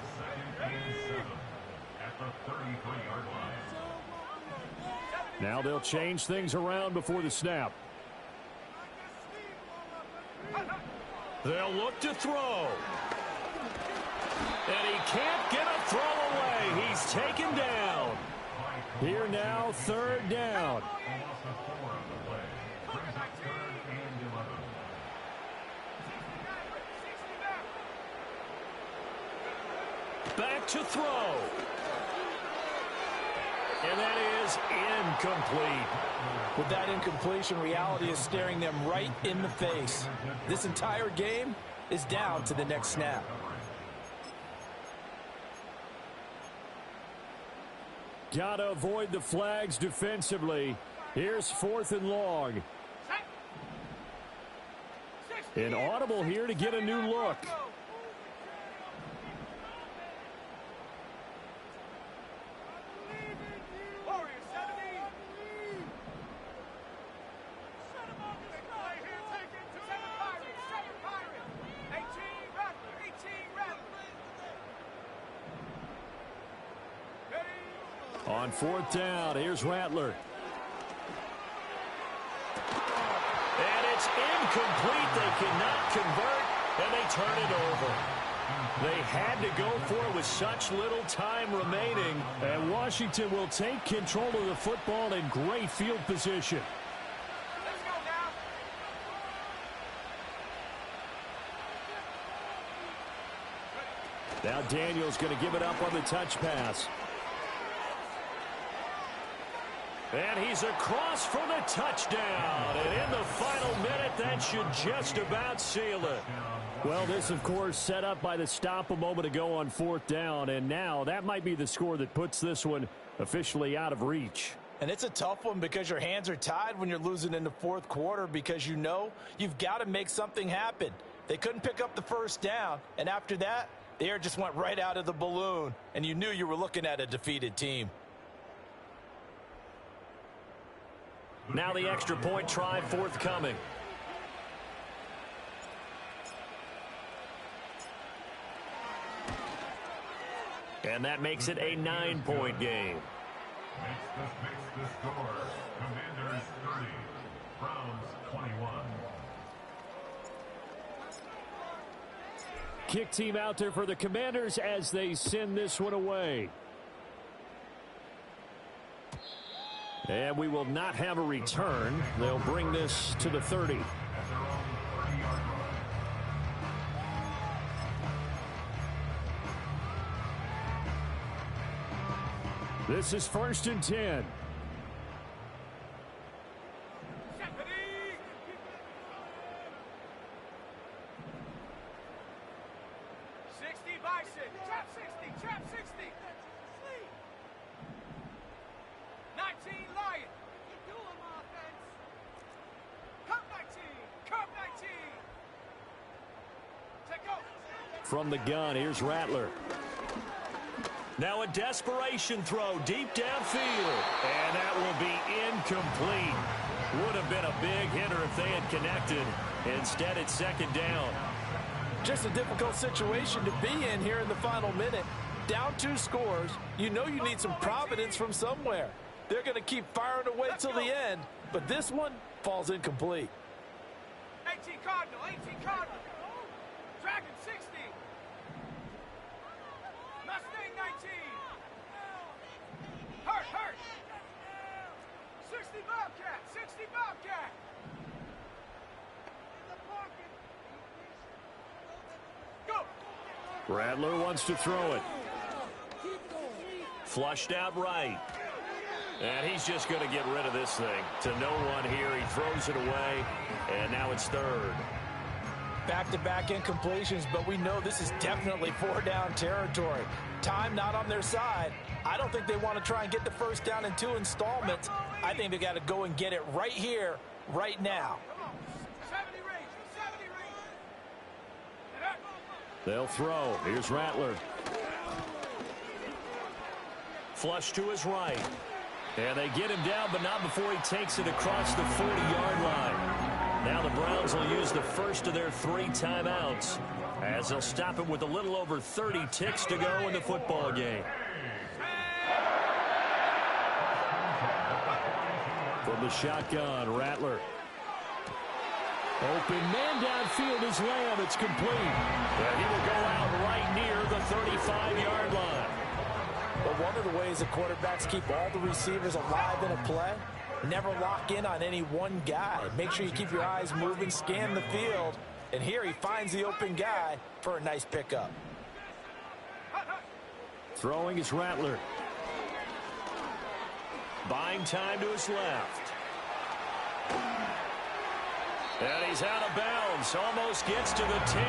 Speaker 2: Now they'll change things around before the snap. They'll look to throw. And he can't get a throw away. He's taken down. Here now, 3rd down. Back to throw. And that is incomplete.
Speaker 4: With that incompletion, reality is staring them right in the face. This entire game is down to the next snap.
Speaker 2: Gotta avoid the flags defensively. Here's 4th and long. An audible here to get a new look. On 4th down, here's Rattler. And it's incomplete. They cannot convert, and they turn it over. They had to go for it with such little time remaining, and Washington will take control of the football in great field position.
Speaker 6: Let's go now.
Speaker 2: Now Daniels going to give it up on the touch pass. And he's across for the touchdown. And in the final minute, that should just about seal it. Well, this, of course, set up by the stop a moment ago on 4th down. And now that might be the score that puts this one officially out of reach.
Speaker 4: And it's a tough one because your hands are tied when you're losing in the 4th quarter because you know you've got to make something happen. They couldn't pick up the first down. And after that, the air just went right out of the balloon. And you knew you were looking at a defeated team.
Speaker 2: Now the extra point try forthcoming. And that makes it a 9-point game.
Speaker 5: Makes the score. Commanders 30, Browns 21.
Speaker 2: Kick team out there for the Commanders as they send this one away. And we will not have a return. They'll bring this to the 30. This is 1st and 10. From the gun, here's Rattler. Now a desperation throw deep downfield. And that will be incomplete. Would have been a big hitter if they had connected. Instead, it's 2nd down.
Speaker 4: Just a difficult situation to be in here in the final minute. Down 2 scores. You know you need some providence from somewhere. They're going to keep firing away till the end. But this one falls incomplete.
Speaker 6: 18 Cardinal, 18 Cardinal. Dragon 60. Mustang 19. Hurt. 60 Bobcat, 60 Bobcat. In the pocket. Go.
Speaker 2: Rattler wants to throw it. Flushed out right. And he's just going to get rid of this thing. To no one here. He throws it away. And now it's 3rd.
Speaker 4: Back-to-back incompletions, but we know this is definitely 4-down territory. Time not on their side. I don't think they want to try and get the first down in 2 installments. I think they got to go and get it right here, right now.
Speaker 6: 70 range, 70 range.
Speaker 2: They'll throw. Here's Rattler. Flush to his right. And they get him down, but not before he takes it across the 40-yard line. Now the Browns will use the first of their 3 timeouts as they'll stop it with a little over 30 ticks to go in the football game. From the shotgun, Rattler. Open man downfield is Lamb. It's complete. And he will go out right near the 35-yard line.
Speaker 4: But one of the ways the quarterbacks keep all the receivers alive in a play, never lock in on any one guy. Make sure you keep your eyes moving, scan the field. And here he finds the open guy for a nice pickup.
Speaker 2: Throwing is Rattler. Buying time to his left. And he's out of bounds. Almost gets to the 10.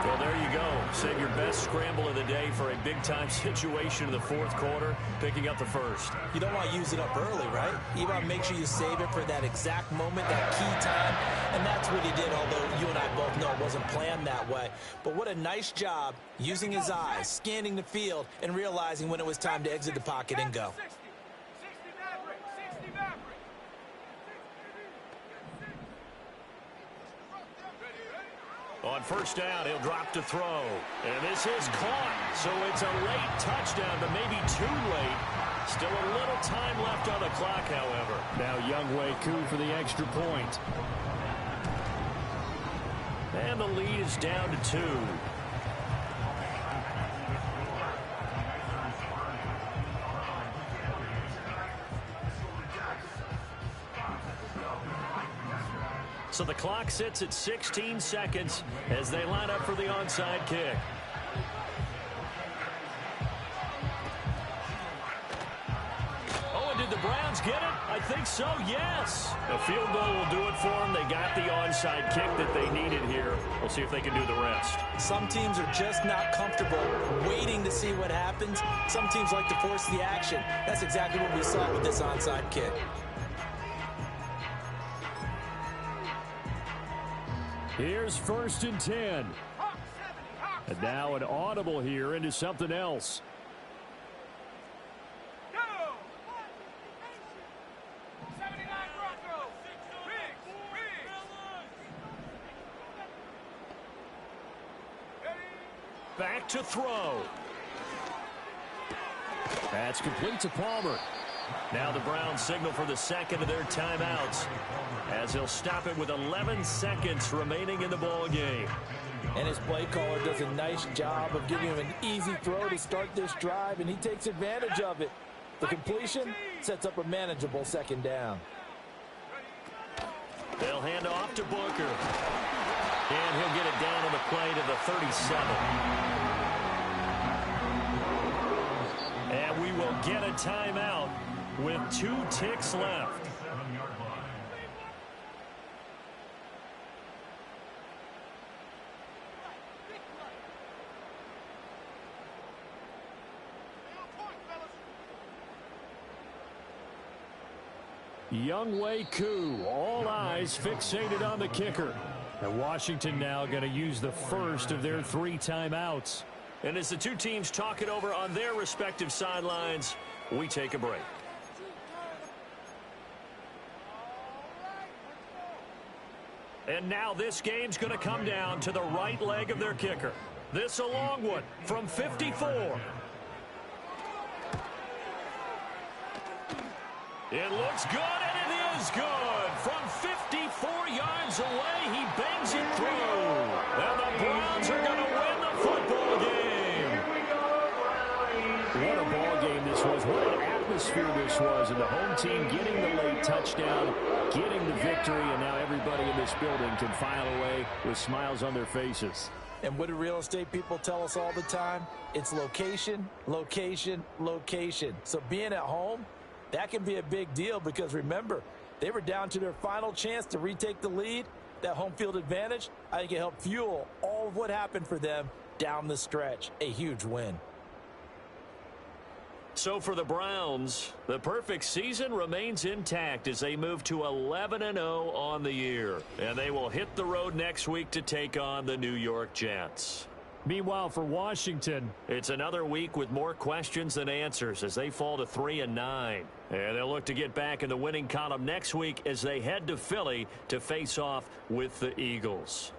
Speaker 2: Well, there you go. Save your best scramble of the day for a big-time situation in the 4th quarter, picking up the first.
Speaker 3: You don't want to use it up early, right? You want to make sure you save it for that exact moment, that key time. And that's what he did, although you and I both know it wasn't planned that way. But what a nice job using his eyes, scanning the field, and realizing when it was time to exit the pocket and go.
Speaker 6: 60 Maverick, 60 Maverick.
Speaker 2: On first down, he'll drop to throw. And this is caught. So it's a late touchdown, but maybe too late. Still a little time left on the clock, however. Now Younghoe Koo for the extra point. And the lead is down to 2. So the clock sits at 16 seconds as they line up for the onside kick. did the Browns get it? I think so, yes. A field goal will do it for them. They got the onside kick that they needed here. We'll see if they can do the rest.
Speaker 3: Some teams are just not comfortable waiting to see what happens. Some teams like to force the action. That's exactly what we saw with this onside kick.
Speaker 2: Here's 1st and 10. And now an audible here into something else.
Speaker 6: Go! 79 Broncos. Riggs.
Speaker 2: Back to throw. That's complete to Palmer. Now the Browns signal for the second of their timeouts as they'll stop it with 11 seconds remaining in the ball game.
Speaker 4: And his play caller does a nice job of giving him an easy throw to start this drive, and he takes advantage of it. The completion sets up a manageable 2nd down.
Speaker 2: They'll hand off to Booker. And he'll get it down on the play to the 37. And we will get a timeout with 2 ticks left. Younghoe Koo, all eyes fixated on the kicker. And Washington now going to use the first of their 3 timeouts. And as the two teams talk it over on their respective sidelines, we take a break. And now this game's going to come down to the right leg of their kicker. This a long one from 54. It looks good, and it is good. From 54 yards away, he bangs it through. And the Browns are going to win the football game. What a ball game this was. What an atmosphere this was. And the home team getting the late touchdown, getting the victory, and now everybody in this building can file away with smiles on their faces.
Speaker 4: And what do real estate people tell us all the time? It's location, location, location. So being at home, that can be a big deal because, remember, they were down to their final chance to retake the lead. That home field advantage, I think it helped fuel all of what happened for them down the stretch. A huge win.
Speaker 2: So for the Browns, the perfect season remains intact as they move to 11-0 on the year. And they will hit the road next week to take on the New York Jets. Meanwhile, for Washington, it's another week with more questions than answers as they fall to 3-9. And they'll look to get back in the winning column next week as they head to Philly to face off with the Eagles.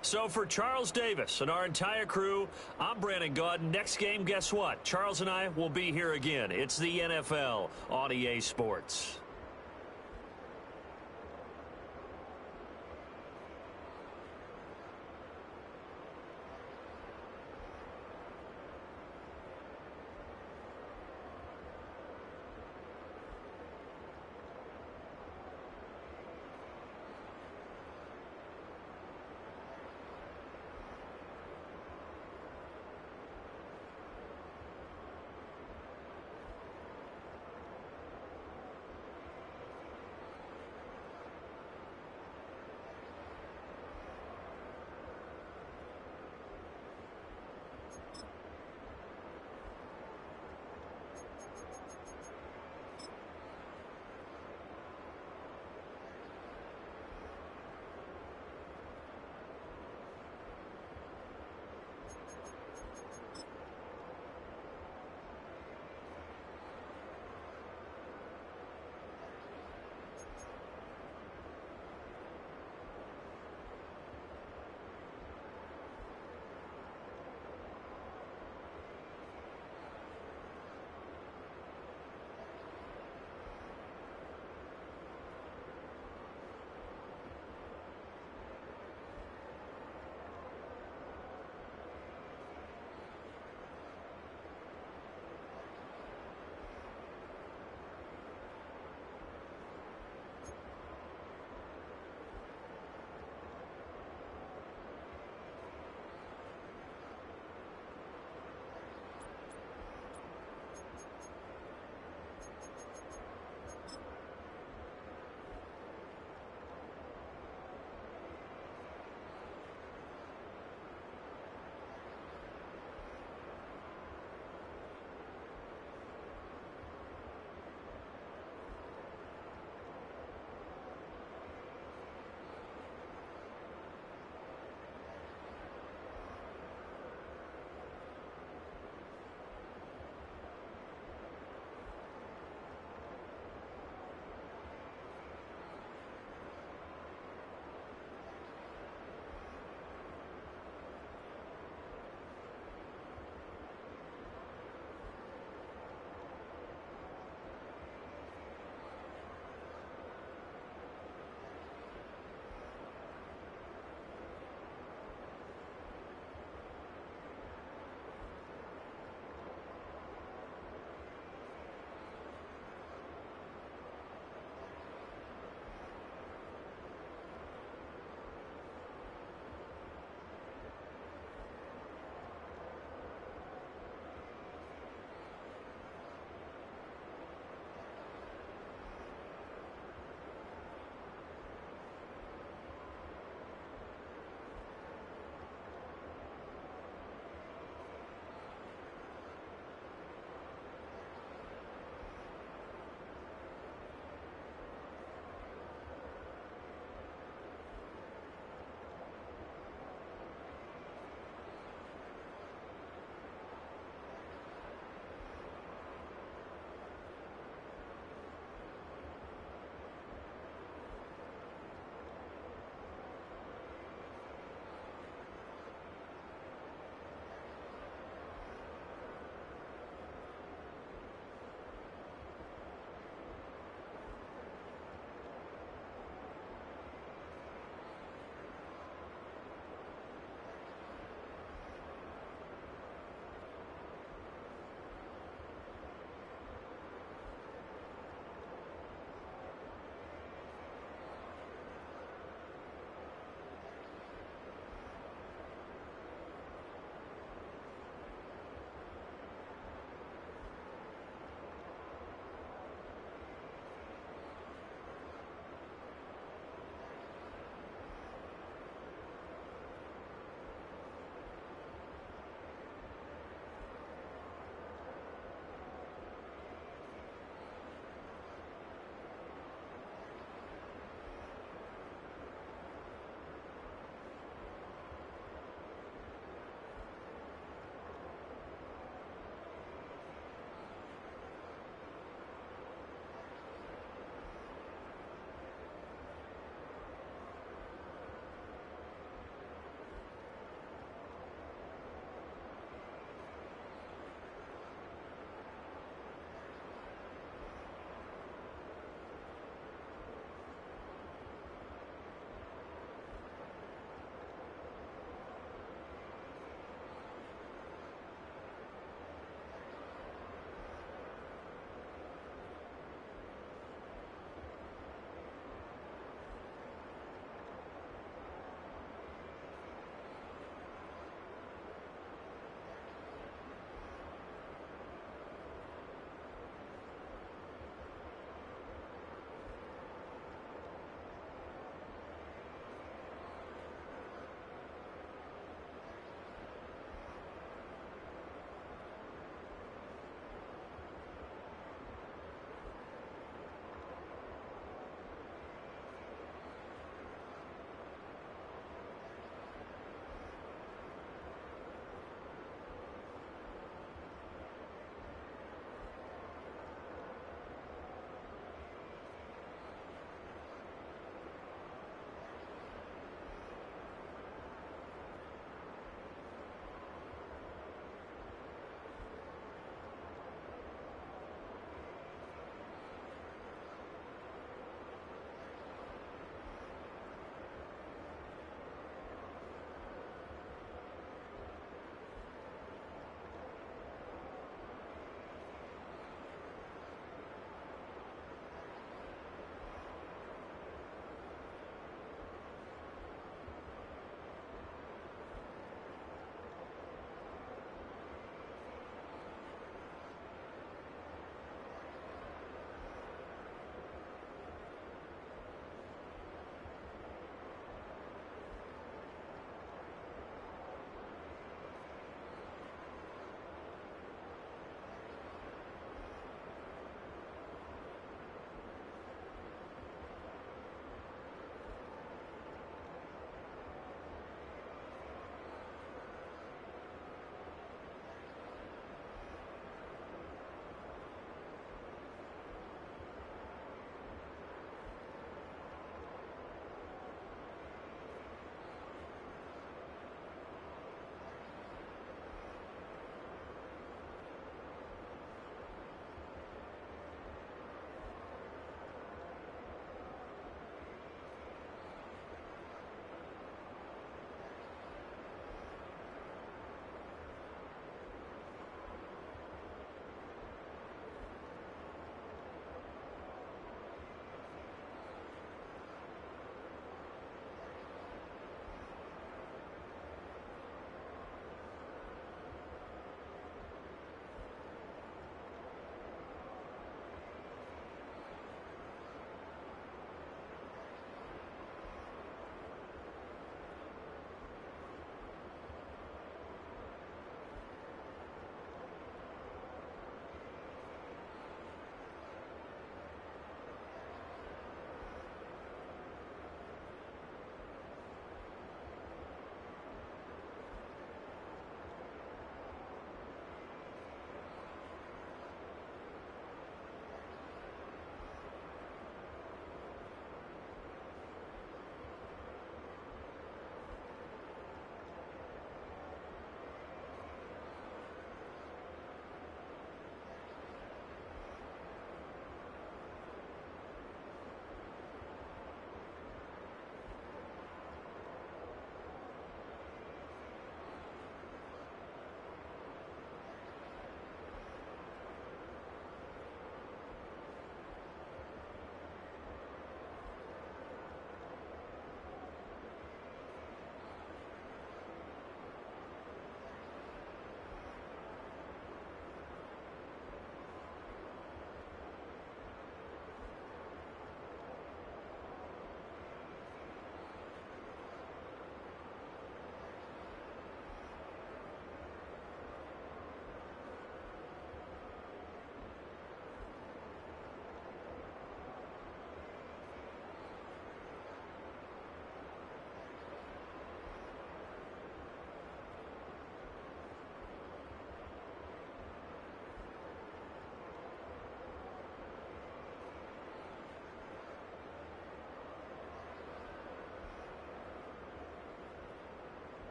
Speaker 2: So for Charles Davis and our entire crew, I'm Brandon Gaudin. Next game, guess what? Charles and I will be here again. It's the NFL on EA Sports.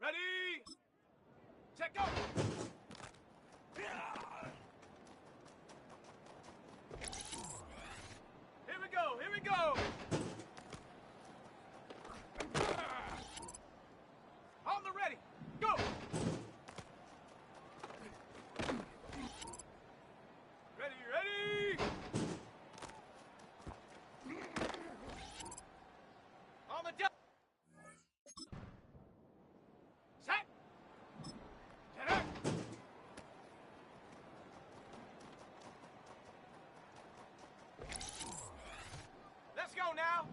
Speaker 6: Ready? Set, go! Here we go, here we go! On the ready, go! Ready, ready! On the double! Set! Center! Let's go now!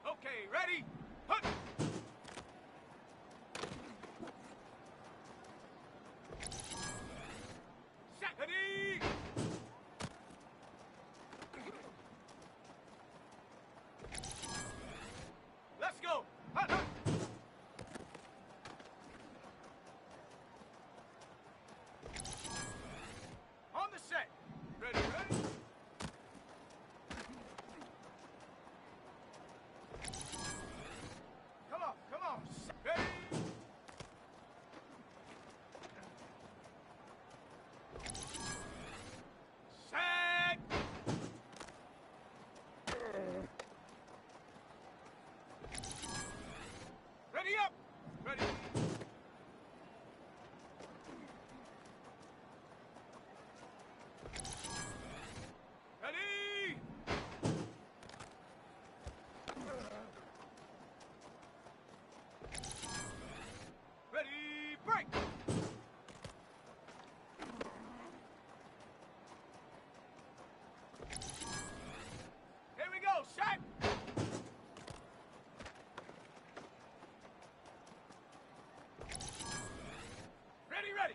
Speaker 6: Okay, ready? Hunt! Set! Ready! Let's go! Hunt, hunt! On the set! Ready, ready? Come on, come on! Ready? Set! Ready up! Ready? Ready? Ready, break! Here we go, shot! Ready, ready!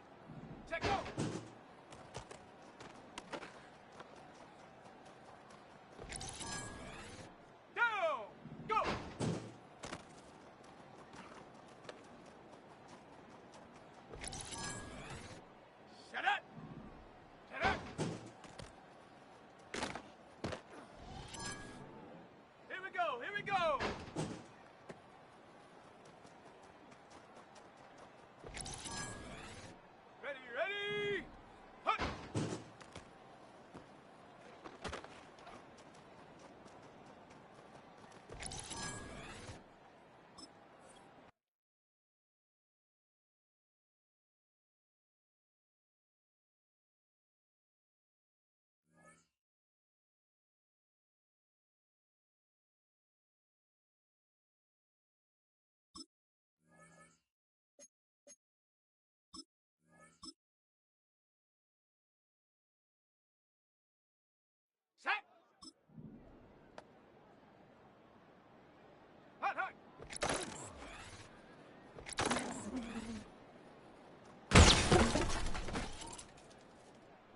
Speaker 6: Check, go! Down! Go! Shut up! Shut up! Here we go, here we go! Ready, ready! Hunt! Set! Hunt, hunt!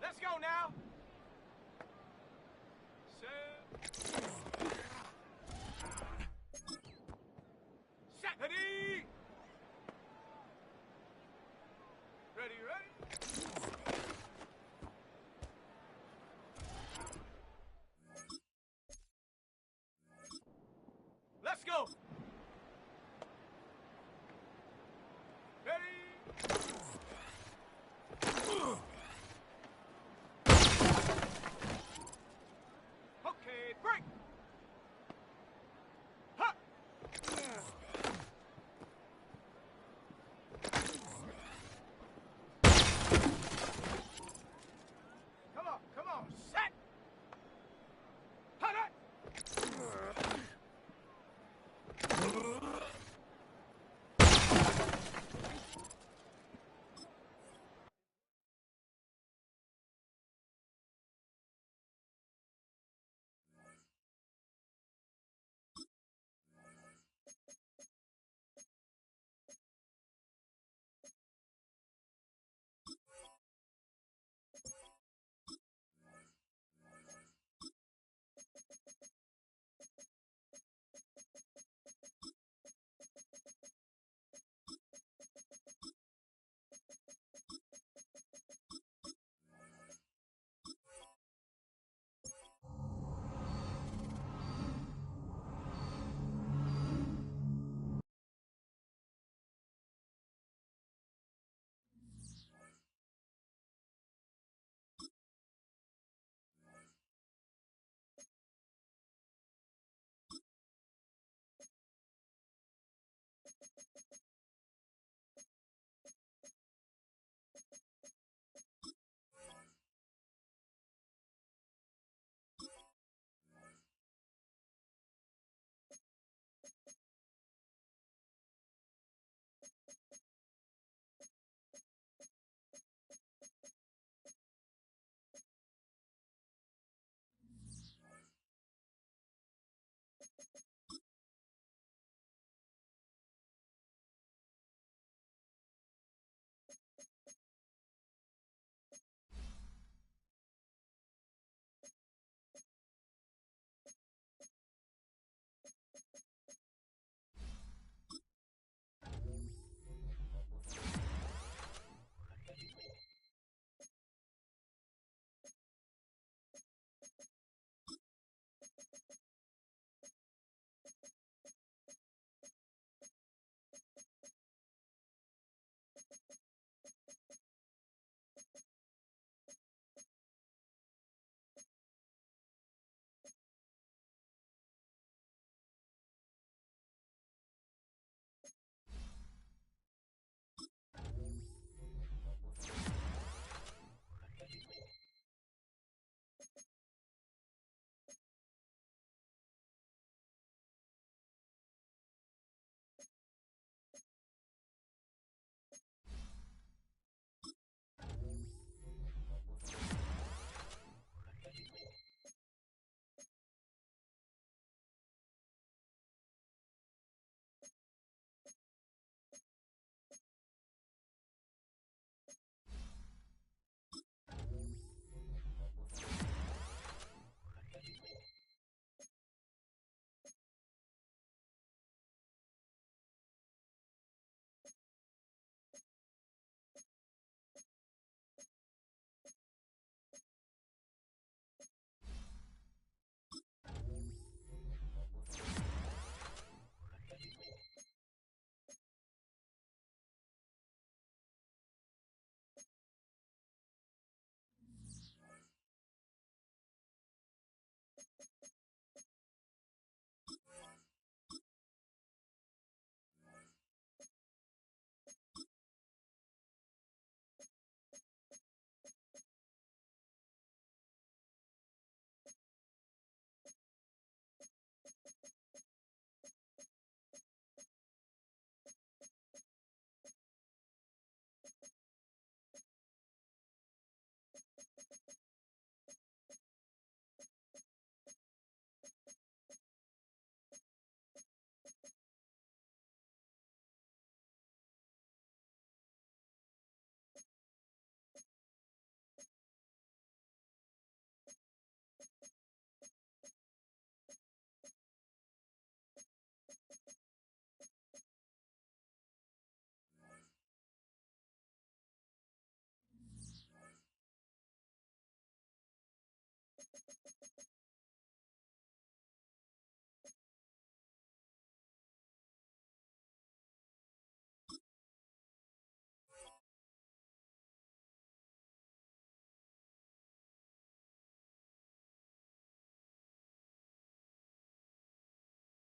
Speaker 6: Let's go now! Set! Set! Ready! Ready, ready? Let's go!